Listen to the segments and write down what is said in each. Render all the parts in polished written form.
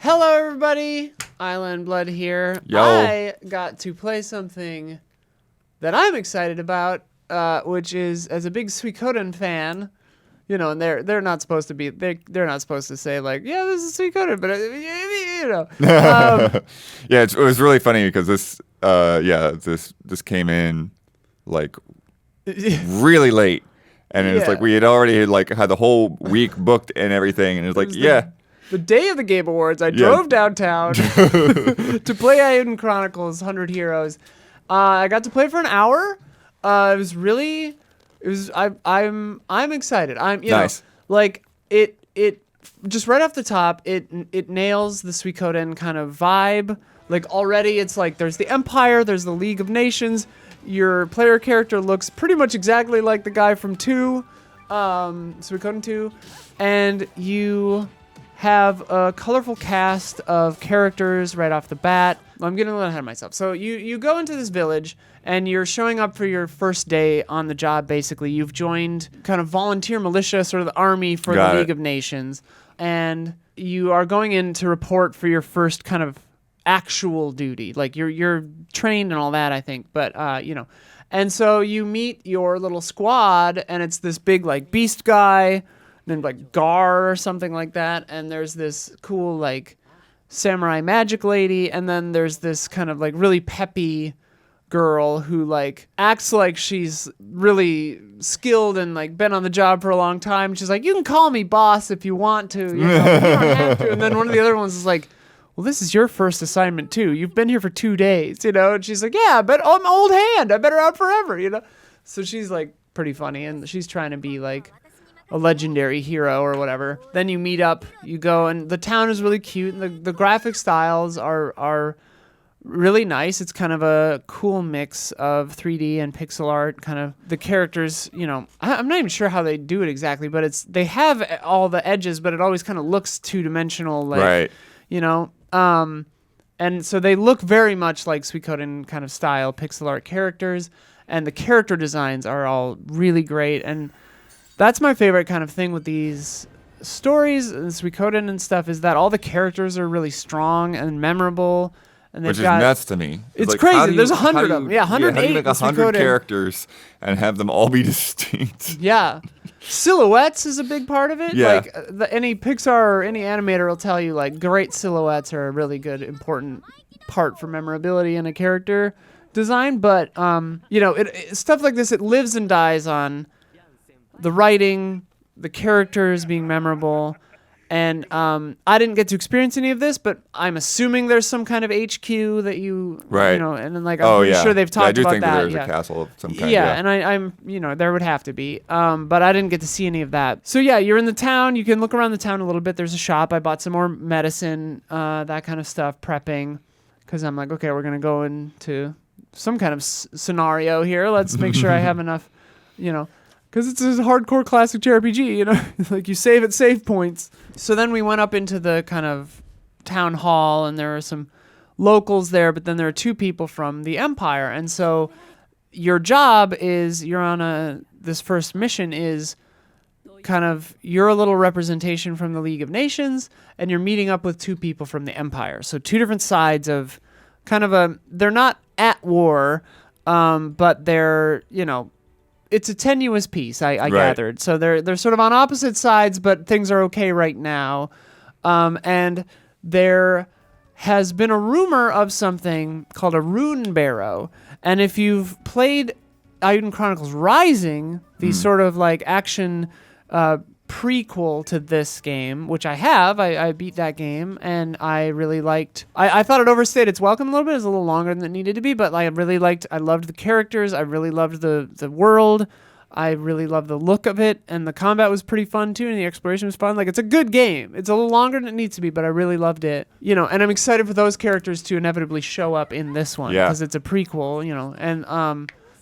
Hello, everybody. Island Blood here. Yo. I got to play something that I'm excited about, which is, as a big Suikoden fan, you know, and they're not supposed to be they're not supposed to say like, yeah, this is Suikoden, but you know. Yeah, it was really funny because this came in like really late, and it was like we had already had the whole week booked and everything, and it was like, The day of the Game Awards, I drove downtown to play Eiyuden Chronicle's 100 Heroes. I got to play for an hour. I'm excited. Nice. know, like it just right off the top, it nails the Suikoden kind of vibe. Like already it's like there's the Empire, there's the League of Nations. Your player character looks pretty much exactly like the guy from 2, Suikoden 2, and you have a colorful cast of characters right off the bat. I'm getting a little ahead of myself. So you go into this village and you're showing up for your first day on the job, basically. You've joined kind of volunteer militia, sort of the army for the League of Nations. And you are going in to report for your first kind of actual duty. Like you're trained and all that, I think. But, you know. And so you meet your little squad and it's this big like beast guy named like Gar or something like that, and there's this cool like samurai magic lady, and then there's this kind of like really peppy girl who like acts like she's really skilled and like been on the job for a long time. She's like, you can call me boss if you want to, you know, you don't have to. And then one of the other ones is like, well, this is your first assignment too. You've been here for 2 days, you know? And she's like, yeah, but I'm old hand. I've been around forever, you know? So she's like pretty funny, and she's trying to be like a legendary hero or whatever. Then you meet up, you go, and the town is really cute, and the graphic styles are really nice. It's kind of a cool mix of 3D and pixel art, kind of the characters, you know, I'm not even sure how they do it exactly, but they have all the edges, but it always kind of looks two-dimensional, like, right. You know, and so they look very much like Suikoden kind of style pixel art characters, and the character designs are all really great, and that's my favorite kind of thing with these stories and Suikoden and stuff, is that all the characters are really strong and memorable. And Which is nuts to me. It's like, crazy. There's 100 of them. Yeah, 108 how do you make 100 Suikoden characters and have them all be distinct? Yeah. Silhouettes is a big part of it. Yeah. Like any Pixar or any animator will tell you, like, great silhouettes are a really good, important part for memorability in a character design. But, you know, stuff like this, it lives and dies on the writing, the characters being memorable, and I didn't get to experience any of this, but I'm assuming there's some kind of HQ that you know, and then like I'm pretty sure they've talked about that. I do think there's a castle of some kind. Yeah, and I'm you know, there would have to be, but I didn't get to see any of that. So yeah, you're in the town. You can look around the town a little bit. There's a shop. I bought some more medicine, that kind of stuff, prepping, because I'm like, okay, we're gonna go into some kind of scenario here. Let's make sure I have enough, you know. Because it's a hardcore classic JRPG, you know? Like, you save at save points. So then we went up into the kind of town hall, and there are some locals there, but then there are 2 people from the Empire. And so your job is, you're on this first mission is kind of, you're a little representation from the League of Nations, and you're meeting up with 2 people from the Empire. So 2 different sides of kind of they're not at war, but they're, you know, it's a tenuous piece, I gathered. So they're sort of on opposite sides, but things are okay right now. And there has been a rumor of something called a rune barrow. And if you've played Eiyuden Chronicles Rising, the sort of like action prequel to this game, which I have. I beat that game, and I really liked... I thought it overstayed its welcome a little bit. It was a little longer than it needed to be, but I loved the characters. I really loved the world. I really loved the look of it, and the combat was pretty fun, too, and the exploration was fun. Like, it's a good game. It's a little longer than it needs to be, but I really loved it. You know, and I'm excited for those characters to inevitably show up in this one, because it's a prequel, you know. And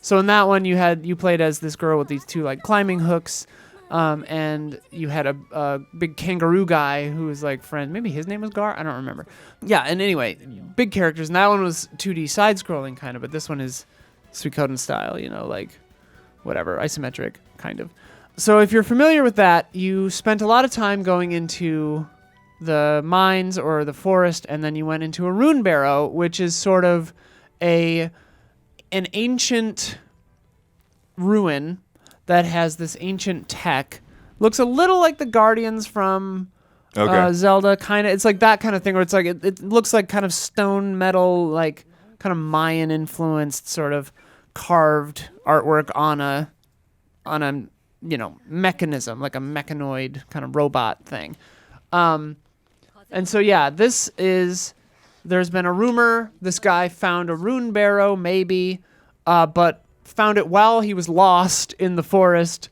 so in that one, you played as this girl with these 2, like, climbing hooks, and you had a big kangaroo guy who was like friend. Maybe his name was Gar. I don't remember. Yeah, and anyway, big characters. And that one was 2D side-scrolling kind of, but this one is Suikoden style, you know, like whatever, isometric kind of. So if you're familiar with that, you spent a lot of time going into the mines or the forest, and then you went into a rune barrow, which is sort of an ancient ruin that has this ancient tech. Looks a little like the Guardians from Zelda, kind of. It's like that kind of thing where it's like it looks like kind of stone metal, like kind of Mayan influenced sort of carved artwork on a mechanism, like a mechanoid kind of robot thing. And so there's been a rumor this guy found a rune barrow maybe, but found it while he was lost in the forest,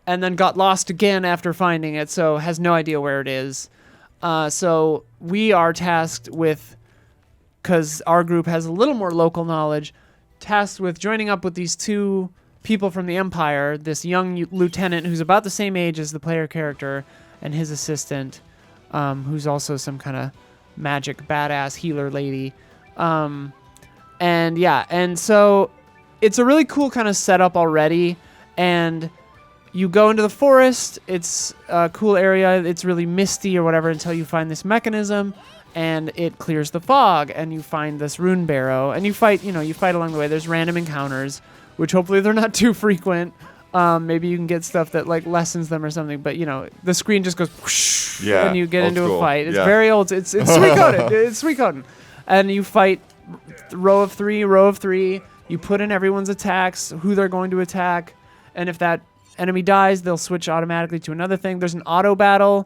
and then got lost again after finding it, so has no idea where it is. So we are tasked with, because our group has a little more local knowledge, tasked with joining up with these two people from the Empire, this young lieutenant who's about the same age as the player character, and his assistant, who's also some kind of magic badass healer lady. And so it's a really cool kind of setup already, and you go into the forest. It's a cool area. It's really misty or whatever until you find this mechanism, and it clears the fog, and you find this rune barrow, and you fight along the way. There's random encounters, which hopefully they're not too frequent. Maybe you can get stuff that like lessens them or something, but the screen just goes whoosh, and you get into a fight. It's very old. It's Suikoden. It's Suikoden. And you fight row of three. You put in everyone's attacks, who they're going to attack, and if that enemy dies, they'll switch automatically to another thing. There's an auto battle,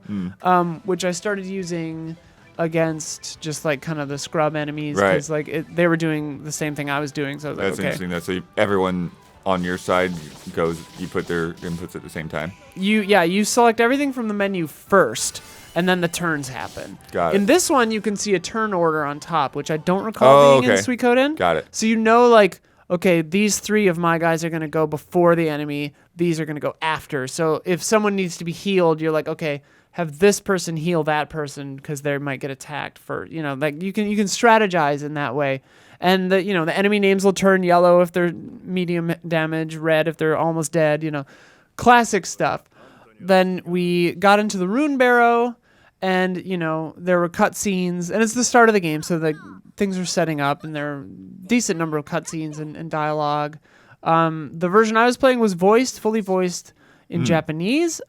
which I started using against just like kind of the scrub enemies, because they were doing the same thing I was doing. So I was that's interesting. That's so everyone on your side goes. You put their inputs at the same time. You select everything from the menu first, and then the turns happen. Got it. In this one, you can see a turn order on top, which I don't recall being in Suikoden. Got it. So okay, these three of my guys are going to go before the enemy. These are going to go after. So if someone needs to be healed, you're like, okay, have this person heal that person because they might get attacked for, like you can strategize in that way. And the enemy names will turn yellow if they're medium damage, red if they're almost dead, classic stuff. Then we got into the rune barrow, and there were cutscenes, and it's the start of the game, so the things are setting up, and there are a decent number of cutscenes and dialogue. The version I was playing was fully voiced in Japanese.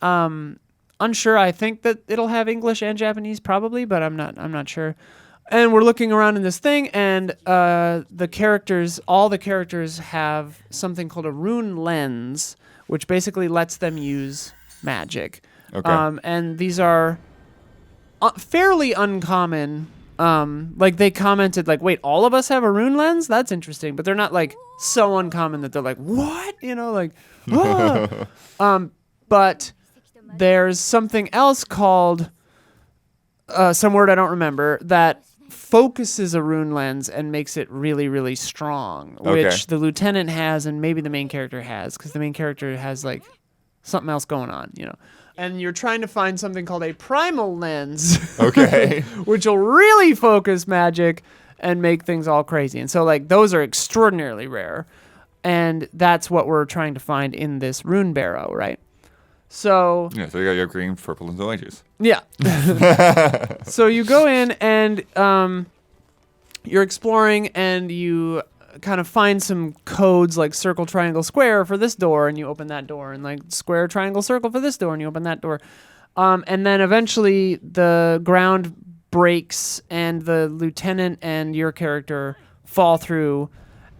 Unsure. I think that it'll have English and Japanese probably, but I'm not sure. And we're looking around in this thing, and all the characters have something called a rune lens, which basically lets them use magic. Okay. And these are fairly uncommon. Like they commented, like, wait, all of us have a rune lens? That's interesting. But they're not like so uncommon that they're like, what? But there's something else called some word I don't remember that focuses a rune lens and makes it really, really strong, which the lieutenant has and maybe the main character has, because the main character has like something else going on, And you're trying to find something called a primal lens, which will really focus magic and make things all crazy. And so like those are extraordinarily rare, and that's what we're trying to find in this rune barrow, right? So you got your green, purple, and oranges. Yeah. So you go in and you're exploring, and you kind of find some codes like circle, triangle, square for this door, and you open that door, and like square, triangle, circle for this door, and you open that door. And then eventually the ground breaks, and the lieutenant and your character fall through,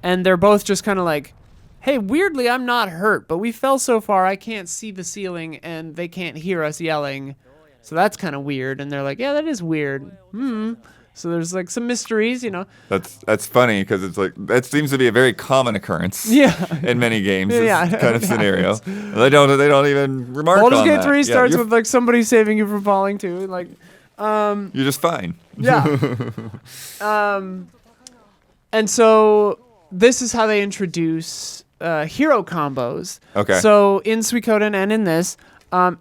and they're both just kind of like, hey, weirdly, I'm not hurt, but we fell so far I can't see the ceiling, and they can't hear us yelling. So that's kind of weird. And they're like, yeah, that is weird. So there's like some mysteries, That's funny, because it's like that seems to be a very common occurrence. In many games. This kind of scenario. They don't even remark on that. Baldur's Gate 3 starts with like somebody saving you from falling too. Like, you're just fine. Yeah. And so this is how they introduce hero combos. Okay. So in Suikoden and in this,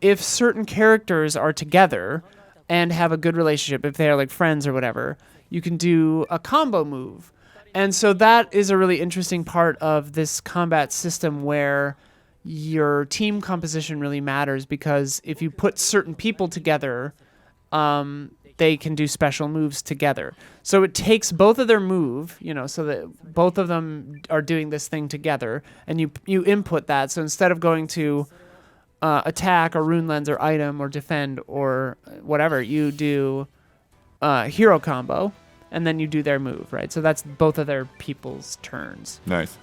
if certain characters are together and have a good relationship, if they are like friends or whatever, you can do a combo move. And so that is a really interesting part of this combat system where your team composition really matters, because if you put certain people together, they can do special moves together. So it takes both of their move, so that both of them are doing this thing together, and you input that. So instead of going to attack or rune lens or item or defend or whatever, you do hero combo, and then you do their move, right? So that's both of their people's turns. Nice.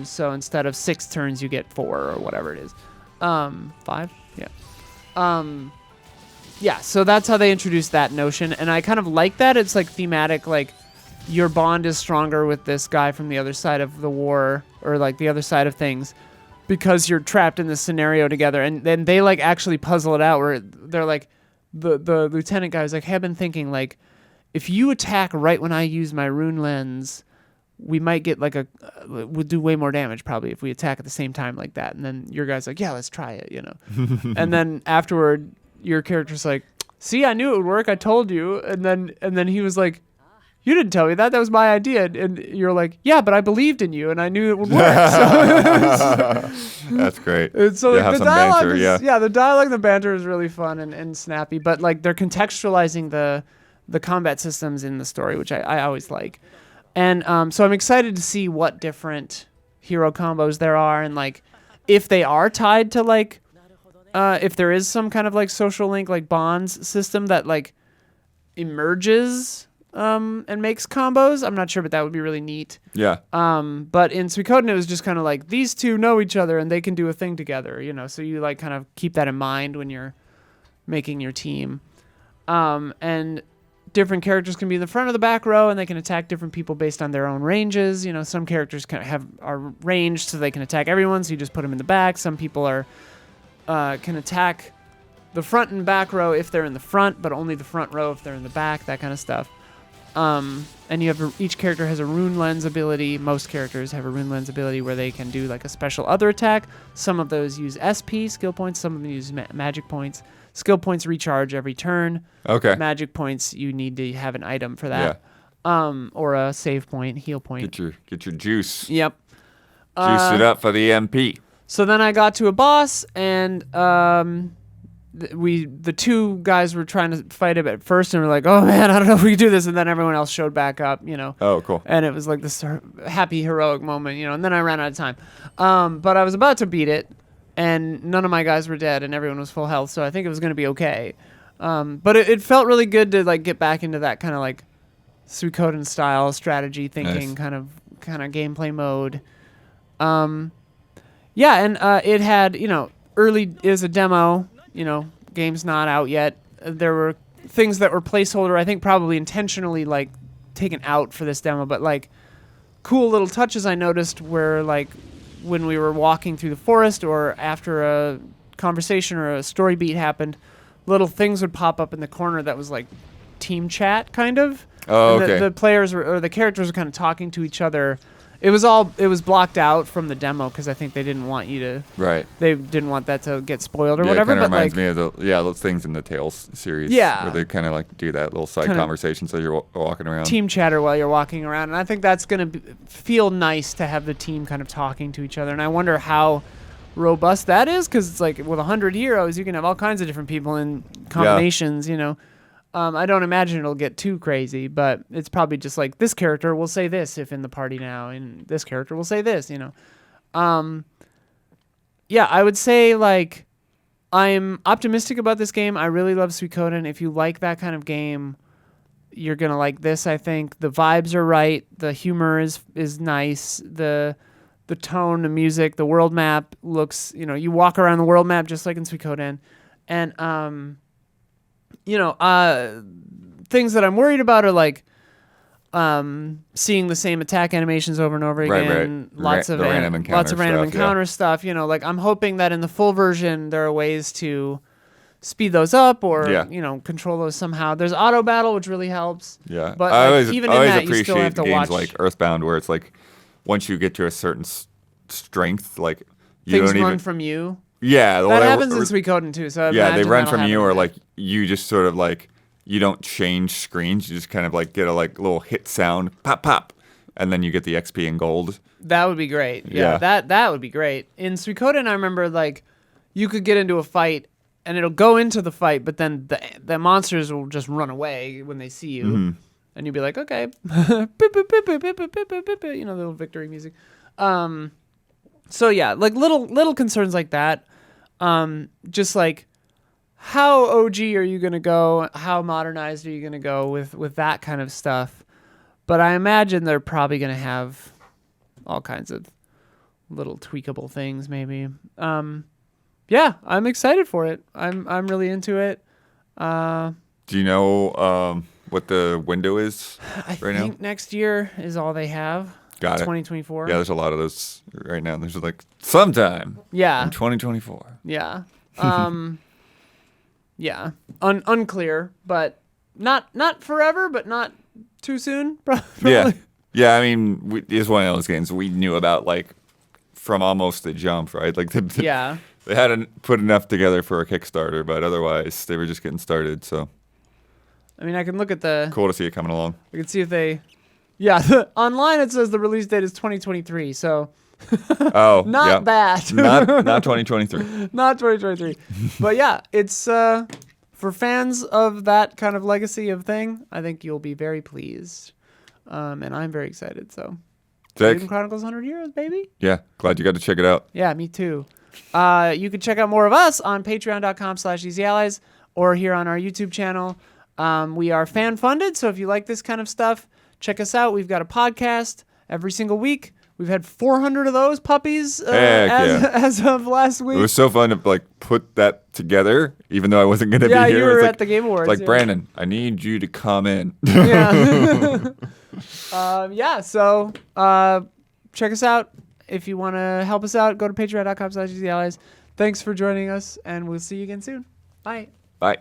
So instead of 6 turns, you get 4 or whatever it is. 5? Yeah. Yeah, so that's how they introduced that notion, and I kind of like that. It's like thematic, like your bond is stronger with this guy from the other side of the war, or like the other side of things, because you're trapped in this scenario together. And then they like actually puzzle it out where they're like, the lieutenant guy was like, hey, I've been thinking, like, if you attack right when I use my rune lens, we might get like we'll do way more damage probably if we attack at the same time like that. And then your guy's like, yeah, let's try it, And then afterward, your character's like, see, I knew it would work. I told you. And then he was like, you didn't tell me that. That was my idea. And you're like, yeah, but I believed in you and I knew it would work. That's great. And so have the some dialogue banter, yeah, the dialogue, the banter is really fun and snappy. But like they're contextualizing the combat systems in the story, which I always like. And so I'm excited to see what different hero combos there are, and like if they are tied to like if there is some kind of like social link, like bonds system that like emerges and makes combos. I'm not sure, but that would be really neat. Yeah. But in Suikoden, it was just kind of like these two know each other and they can do a thing together, So you like kind of keep that in mind when you're making your team. And different characters can be in the front or the back row, and they can attack different people based on their own ranges. Some characters are ranged so they can attack everyone, so you just put them in the back. Some people can attack the front and back row if they're in the front, but only the front row if they're in the back, that kind of stuff. And each character has a rune lens ability. Most characters have a rune lens ability where they can do like a special other attack. Some of those use SP, skill points. Some of them use magic points. Skill points recharge every turn. Okay. Magic points, you need to have an item for that. Yeah. Or a save point, heal point. Get your juice. Yep. Juice it up for the MP. So then I got to a boss, and the two guys were trying to fight him at first, and we're like, oh man, I don't know if we can do this. And then everyone else showed back up, Oh, cool. And it was like this happy, heroic moment, and then I ran out of time. But I was about to beat it, and none of my guys were dead, and everyone was full health, so I think it was going to be okay. But it felt really good to like get back into that kind of like Suikoden style strategy thinking, nice. kind of gameplay mode. Yeah, and it had, early is a demo, game's not out yet. There were things that were placeholder, I think probably intentionally like taken out for this demo, but like cool little touches I noticed where like when we were walking through the forest or after a conversation or a story beat happened, little things would pop up in the corner that was like team chat kind of. Oh, and okay. The players or the characters were kind of talking to each other. It was blocked out from the demo because I think they didn't want you to. Right. They didn't want that to get spoiled or yeah, whatever. It kind of but reminds like, me of those things in the Tales series. Yeah. Where they kind of like do that little side Kinda conversation so you're walking around. team chatter while you're walking around, and I think that's gonna feel nice to have the team kind of talking to each other. And I wonder how robust that is, because it's like with 100 heroes, you can have all kinds of different people in combinations. I don't imagine it'll get too crazy, but it's probably just like this character will say this if in the party now, and this character will say this. Yeah, I would say like I'm optimistic about this game. I really love Suikoden. If you like that kind of game, you're gonna like this. I think the vibes are right. The humor is nice. The tone, the music, the world map looks. You walk around the world map just like in Suikoden, and things that I'm worried about are like seeing the same attack animations over and over again. Right. Lots of random encounter stuff. Like I'm hoping that in the full version there are ways to speed those up or control those somehow. There's auto battle, which really helps. Yeah, but I like, even in that, you still have to games watch like Earthbound, where it's like once you get to a certain strength, like you things don't run even from you. Yeah, that happens in Suikoden too. So yeah, they run from you, or like you just sort of like you don't change screens. You just kind of like get a like little hit sound, pop pop, and then you get the XP and gold. That would be great. Yeah. That would be great. In Suikoden, I remember like you could get into a fight and it'll go into the fight, but then the monsters will just run away when they see you, and you'll be like, okay, the little victory music. So yeah, like little concerns like that. Just like how OG are you gonna go? How modernized are you gonna go with that kind of stuff? But I imagine they're probably gonna have all kinds of little tweakable things, maybe. Yeah, I'm excited for it. I'm really into it. Do you know what the window is I right now? think next year is all they have. Got it. 2024. Yeah, there's a lot of those right now. There's like sometime. Yeah. In 2024. Yeah. Yeah. Unclear, but not forever, but not too soon. Probably. Yeah. Yeah, I mean, it's one of those games we knew about like from almost the jump, right? Like Yeah. They hadn't put enough together for a Kickstarter, but otherwise they were just getting started. So I mean, I can look at the. cool to see it coming along. I can see if they. Yeah, online it says the release date is 2023, so Oh, not yeah. bad. not 2023. Not 2023. But yeah, it's for fans of that kind of legacy of thing, I think you'll be very pleased. And I'm very excited, so. Sick. Eiyuden Chronicles 100 Years, baby. Yeah, glad you got to check it out. Yeah, me too. You can check out more of us on patreon.com/easyallies or here on our YouTube channel. We are fan funded, so if you like this kind of stuff, check us out. We've got a podcast every single week. We've had 400 of those puppies as of last week. It was so fun to like put that together, even though I wasn't going to be here. Yeah, you were like, at the Game Awards. Like, yeah. Brandon, I need you to come in. Yeah. Yeah, so check us out. If you want to help us out, go to patreon.com/easyallies. Thanks for joining us, and we'll see you again soon. Bye. Bye.